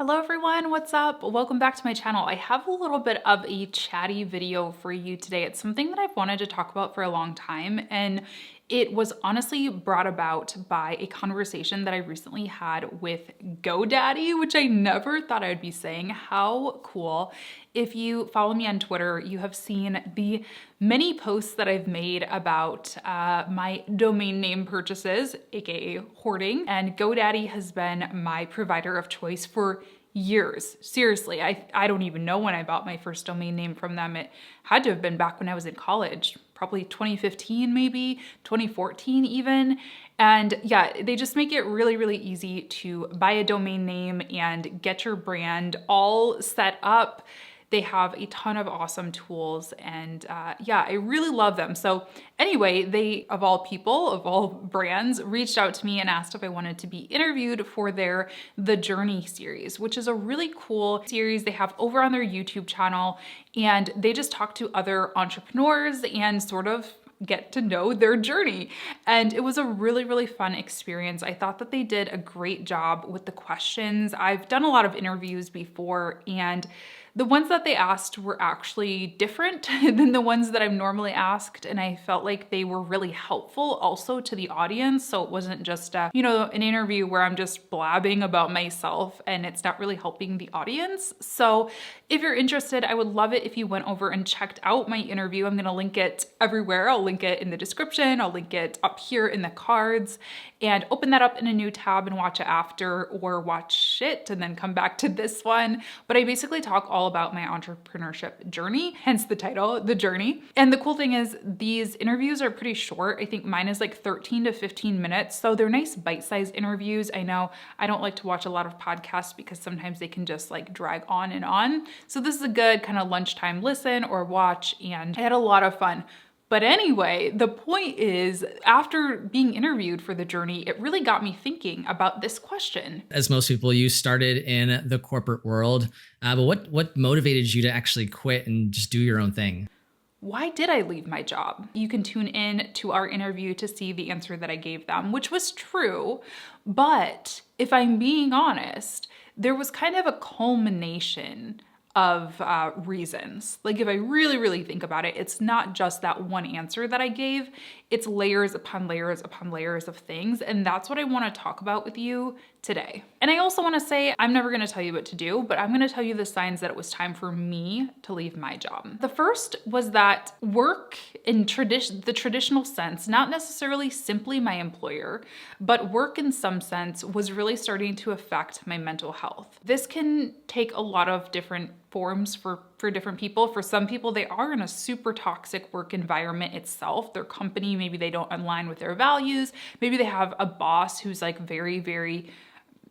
Hello everyone, what's up? Welcome back to my channel. I have a little bit of a chatty video for you today. It's something that I've wanted to talk about for a long time, and it was honestly brought about by a conversation that I recently had with GoDaddy, which I never thought I'd be saying. How cool. If you follow me on Twitter, you have seen the many posts that I've made about my domain name purchases, aka hoarding, and GoDaddy has been my provider of choice for years. Seriously, I don't even know when I bought my first domain name from them. It had to have been back when I was in college, probably 2015 maybe, 2014 even. And yeah, they just make it really, really easy to buy a domain name and get your brand all set up. They have a ton of awesome tools and yeah, I really love them. So anyway, they, of all people, of all brands, reached out to me and asked if I wanted to be interviewed for their The Journey series, which is a really cool series they have over on their YouTube channel. And they just talk to other entrepreneurs and sort of get to know their journey. And it was a really, really fun experience. I thought that they did a great job with the questions. I've done a lot of interviews before, and the ones that they asked were actually different than the ones that I've normally asked, and I felt like they were really helpful also to the audience. So it wasn't just an interview where I'm just blabbing about myself and it's not really helping the audience. So if you're interested, I would love it if you went over and checked out my interview. I'm gonna link it everywhere. I'll link it in the description, I'll link it up here in the cards, and open that up in a new tab and watch it after, or watch it and then come back to this one. But I basically talk all about my entrepreneurship journey, hence the title, The Journey. And the cool thing is these interviews are pretty short. I think mine is like 13 to 15 minutes. So they're nice bite-sized interviews. I know I don't like to watch a lot of podcasts because sometimes they can just like drag on and on. So this is a good kind of lunchtime listen or watch, and I had a lot of fun. But anyway, the point is, after being interviewed for The Journey, it really got me thinking about this question. As most people, you started in the corporate world, but what motivated you to actually quit and just do your own thing? Why did I leave my job? You can tune in to our interview to see the answer that I gave them, which was true. But if I'm being honest, there was kind of a culmination of reasons. Like if I really, really think about it, it's not just that one answer that I gave, it's layers upon layers upon layers of things. And that's what I want to talk about with you today. And I also want to say, I'm never going to tell you what to do, but I'm going to tell you the signs that it was time for me to leave my job. The first was that work in the traditional sense, not necessarily simply my employer, but work in some sense was really starting to affect my mental health. This can take a lot of different forms for different people. For some people, they are in a super toxic work environment itself. Their company, maybe they don't align with their values. Maybe they have a boss who's like very, very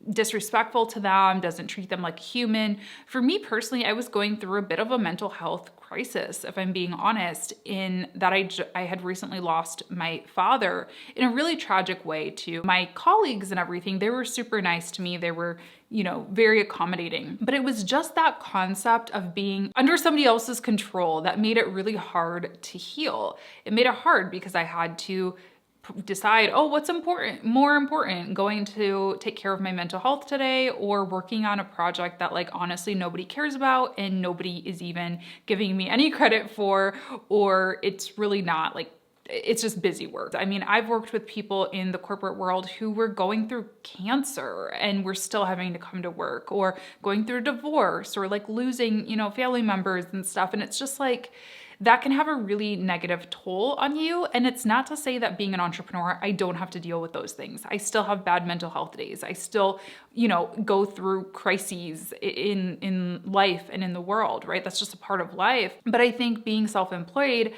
disrespectful to them, doesn't treat them like human. For me personally, I was going through a bit of a mental health crisis, if I'm being honest, in that I had recently lost my father in a really tragic way. To my colleagues and everything, they were super nice to me. They were, very accommodating. But it was just that concept of being under somebody else's control that made it really hard to heal. It made it hard because I had to decide, what's more important, going to take care of my mental health today or working on a project that like honestly nobody cares about and nobody is even giving me any credit for, or it's really not, like it's just busy work. I mean, I've worked with people in the corporate world who were going through cancer and were still having to come to work, or going through a divorce, or like losing, family members and stuff. And it's just like, that can have a really negative toll on you. And it's not to say that being an entrepreneur, I don't have to deal with those things. I still have bad mental health days. I still, go through crises in life and in the world, right? That's just a part of life. But I think being self-employed,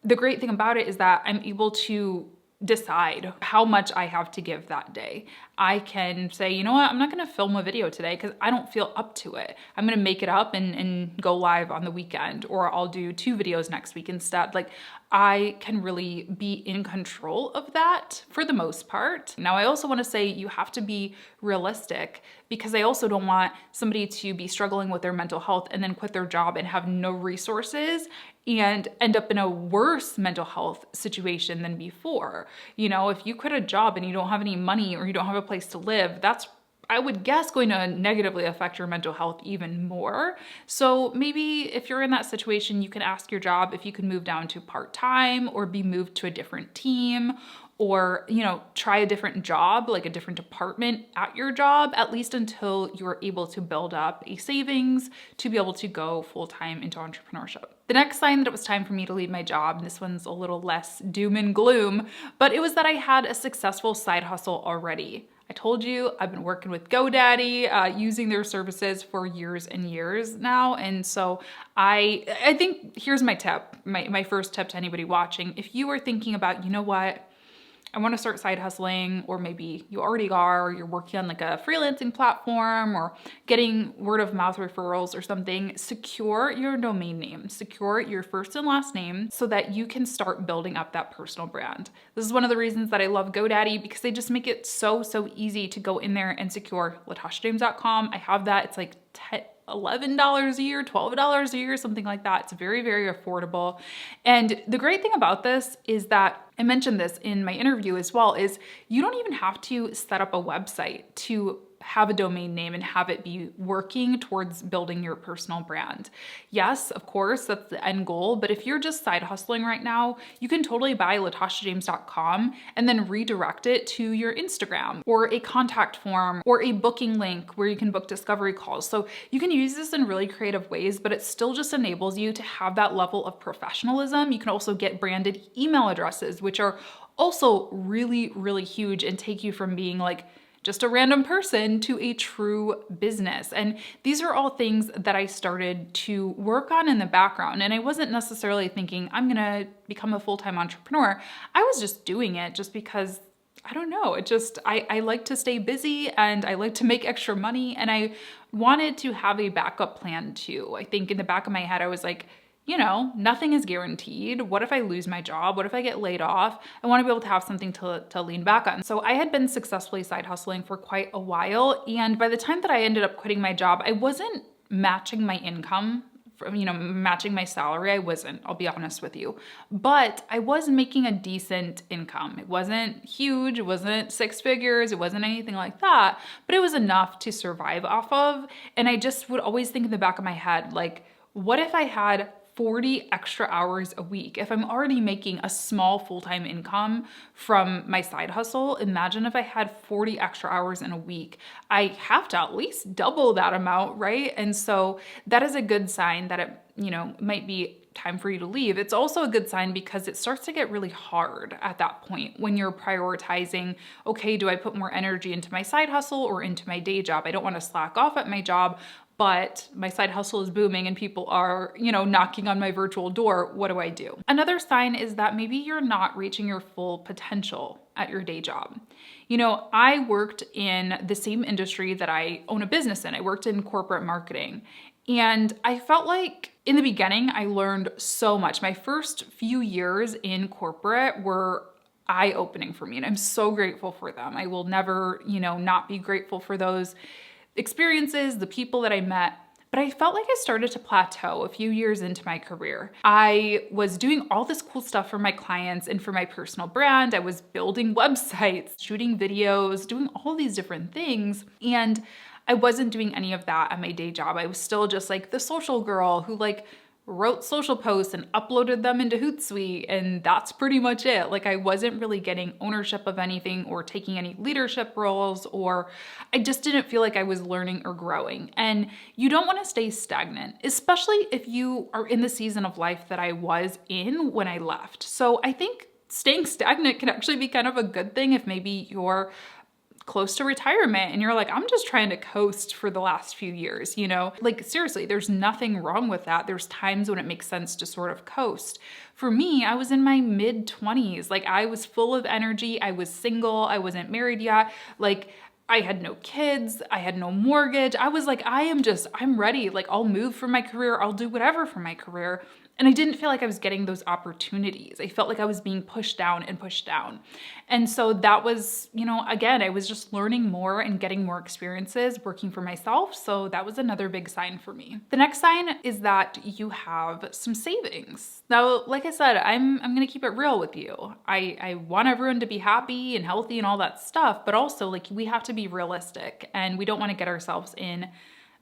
the great thing about it is that I'm able to decide how much I have to give that day. I can say, you know what, I'm not gonna film a video today because I don't feel up to it. I'm gonna make it up and go live on the weekend, or I'll do 2 videos next week instead. Like, I can really be in control of that for the most part. Now, I also wanna say you have to be realistic, because I also don't want somebody to be struggling with their mental health and then quit their job and have no resources and end up in a worse mental health situation than before. If you quit a job and you don't have any money or you don't have a place to live, I would guess, going to negatively affect your mental health even more. So maybe if you're in that situation, you can ask your job if you can move down to part-time or be moved to a different team, or, try a different job, like a different department at your job, at least until you're able to build up a savings to be able to go full-time into entrepreneurship. The next sign that it was time for me to leave my job, and this one's a little less doom and gloom, but it was that I had a successful side hustle already. I told you I've been working with GoDaddy, using their services for years and years now. And so I think here's my tip, my first tip to anybody watching. If you are thinking about, you know what, I want to start side hustling, or maybe you already are, or you're working on like a freelancing platform or getting word of mouth referrals or something, secure your domain name, secure your first and last name so that you can start building up that personal brand. This is one of the reasons that I love GoDaddy, because they just make it so easy to go in there and secure latashajames.com. I have that. It's like $11 a year, $12 a year, something like that. It's very, very affordable. And the great thing about this is that, I mentioned this in my interview as well, is you don't even have to set up a website to have a domain name and have it be working towards building your personal brand. Yes, of course, that's the end goal. But if you're just side hustling right now, you can totally buy latashajames.com and then redirect it to your Instagram or a contact form or a booking link where you can book discovery calls. So you can use this in really creative ways, but it still just enables you to have that level of professionalism. You can also get branded email addresses, which are also really, really huge and take you from being like just a random person to a true business. And these are all things that I started to work on in the background. And I wasn't necessarily thinking I'm gonna become a full-time entrepreneur. I was just doing it just because, I don't know, I like to stay busy and I like to make extra money, and I wanted to have a backup plan too. I think in the back of my head, I was like, nothing is guaranteed. What if I lose my job? What if I get laid off? I want to be able to have something to lean back on. So I had been successfully side hustling for quite a while. And by the time that I ended up quitting my job, I wasn't matching my income, matching my salary. I wasn't, I'll be honest with you. But I was making a decent income. It wasn't huge. It wasn't six figures. It wasn't anything like that. But it was enough to survive off of. And I just would always think in the back of my head, like, what if I had 40 extra hours a week? If I'm already making a small full-time income from my side hustle, imagine if I had 40 extra hours in a week. I have to at least double that amount, right? And so that is a good sign that it, might be time for you to leave. It's also a good sign because it starts to get really hard at that point when you're prioritizing, okay, do I put more energy into my side hustle or into my day job? I don't want to slack off at my job, but my side hustle is booming and people are, knocking on my virtual door. What do I do? Another sign is that maybe you're not reaching your full potential at your day job. I worked in the same industry that I own a business in. I worked in corporate marketing. And I felt like in the beginning, I learned so much. My first few years in corporate were eye-opening for me, and I'm so grateful for them. I will never, not be grateful for those experiences, the people that I met. But I felt like I started to plateau a few years into my career. I was doing all this cool stuff for my clients and for my personal brand. I was building websites, shooting videos, doing all these different things. And I wasn't doing any of that at my day job. I was still just like the social girl who wrote social posts and uploaded them into Hootsuite, and that's pretty much it. I wasn't really getting ownership of anything or taking any leadership roles, or I just didn't feel like I was learning or growing. And you don't want to stay stagnant, especially if you are in the season of life that I was in when I left. So I think staying stagnant can actually be kind of a good thing if maybe you're close to retirement and you're like, I'm just trying to coast for the last few years, seriously, there's nothing wrong with that. There's times when it makes sense to sort of coast. For me, I was in my mid-20s. I was full of energy. I was single. I wasn't married yet. I had no kids. I had no mortgage. I was like, I'm ready. I'll move for my career. I'll do whatever for my career. And I didn't feel like I was getting those opportunities. I felt like I was being pushed down and pushed down. And so that was, again, I was just learning more and getting more experiences working for myself. So that was another big sign for me. The next sign is that you have some savings. Now, like I said, I'm going to keep it real with you. I want everyone to be happy and healthy and all that stuff, but also like we have to be realistic and we don't want to get ourselves in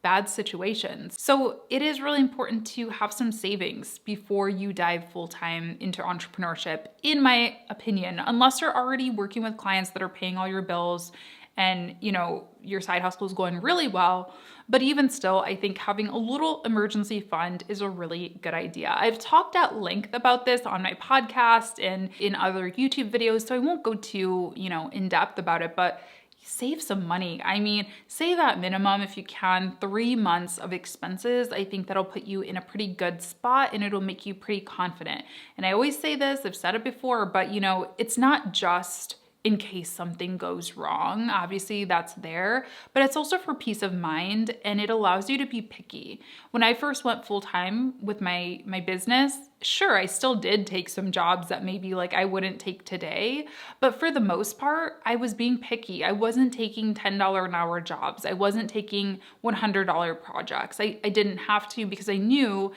bad situations. So it is really important to have some savings before you dive full-time into entrepreneurship, in my opinion, unless you're already working with clients that are paying all your bills and, your side hustle is going really well. But even still, I think having a little emergency fund is a really good idea. I've talked at length about this on my podcast and in other YouTube videos, so I won't go too, in depth about it, but save some money. I mean, save at minimum, if you can, 3 months of expenses. I think that'll put you in a pretty good spot and it'll make you pretty confident. And I always say this, I've said it before, but it's not just in case something goes wrong. Obviously that's there, but it's also for peace of mind and it allows you to be picky. When I first went full-time with my business, sure, I still did take some jobs that maybe like I wouldn't take today, but for the most part, I was being picky. I wasn't taking $10 an hour jobs. I wasn't taking $100 projects. I didn't have to because I knew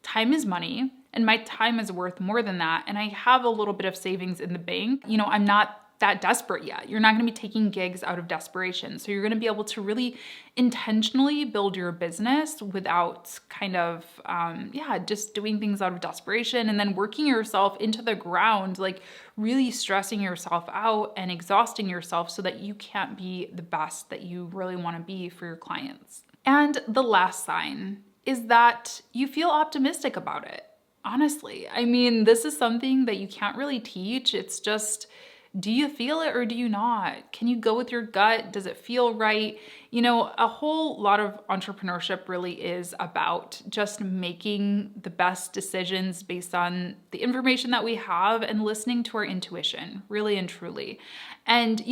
time is money and my time is worth more than that. And I have a little bit of savings in the bank. I'm not that desperate yet. You're not going to be taking gigs out of desperation. So you're going to be able to really intentionally build your business without kind of, just doing things out of desperation and then working yourself into the ground, like really stressing yourself out and exhausting yourself so that you can't be the best that you really want to be for your clients. And the last sign is that you feel optimistic about it. Honestly, I mean, this is something that you can't really teach. It's just, do you feel it or do you not? Can you go with your gut? Does it feel right? A whole lot of entrepreneurship really is about just making the best decisions based on the information that we have and listening to our intuition, really and truly. And,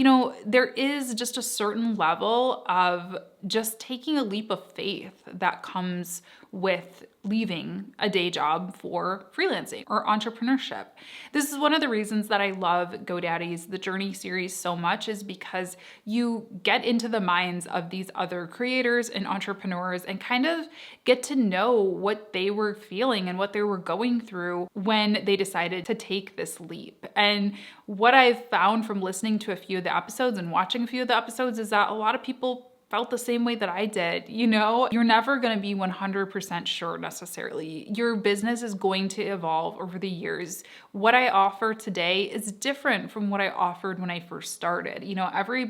there is just a certain level of just taking a leap of faith that comes with leaving a day job for freelancing or entrepreneurship. This is one of the reasons that I love GoDaddy's The Journey series so much, is because you get into the minds of these other creators and entrepreneurs and kind of get to know what they were feeling and what they were going through when they decided to take this leap. And what I've found from listening to a few of the episodes and watching a few of the episodes is that a lot of people felt the same way that I did. You're never going to be 100% sure necessarily. Your business is going to evolve over the years. What I offer today is different from what I offered when I first started. Every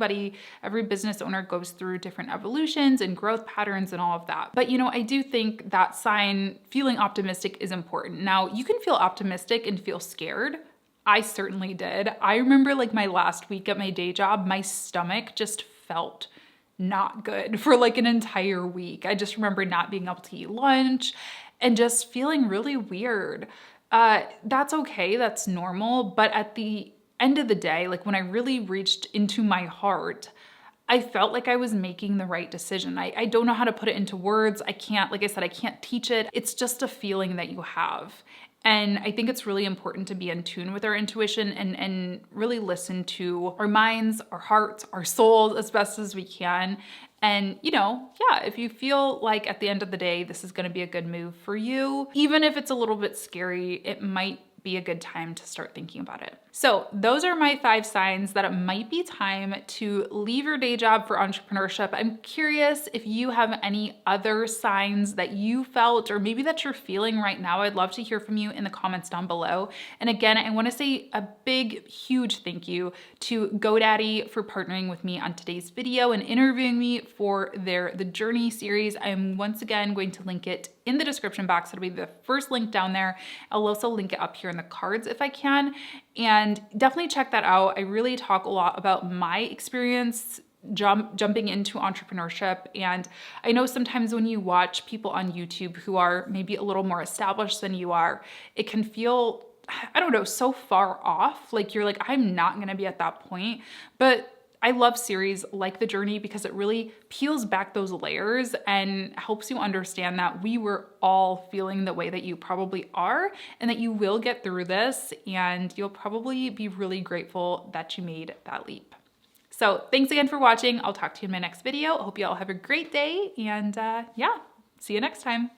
business owner goes through different evolutions and growth patterns and all of that. But I do think that sign, feeling optimistic, is important. Now, you can feel optimistic and feel scared. I certainly did. I remember like my last week at my day job, my stomach just felt not good for like an entire week. I just remember not being able to eat lunch and just feeling really weird. That's okay, that's normal. But at the end of the day, like when I really reached into my heart, I felt like I was making the right decision. I don't know how to put it into words. I can't, like I said, I can't teach it. It's just a feeling that you have. And I think it's really important to be in tune with our intuition and really listen to our minds, our hearts, our souls as best as we can. And, if you feel like at the end of the day, this is going to be a good move for you, even if it's a little bit scary, it might be a good time to start thinking about it. So those are my 5 signs that it might be time to leave your day job for entrepreneurship. I'm curious if you have any other signs that you felt or maybe that you're feeling right now. I'd love to hear from you in the comments down below. And again, I want to say a big, huge thank you to GoDaddy for partnering with me on today's video and interviewing me for The Journey series. I'm once again going to link it in the description box. It'll be the first link down there. I'll also link it up here in the cards if I can. And definitely check that out. I really talk a lot about my experience jumping into entrepreneurship. And I know sometimes when you watch people on YouTube who are maybe a little more established than you are, it can feel, I don't know, so far off. Like you're like, I'm not going to be at that point. But I love series like The Journey because it really peels back those layers and helps you understand that we were all feeling the way that you probably are, and that you will get through this, and you'll probably be really grateful that you made that leap. So thanks again for watching. I'll talk to you in my next video. I hope you all have a great day, and yeah, see you next time.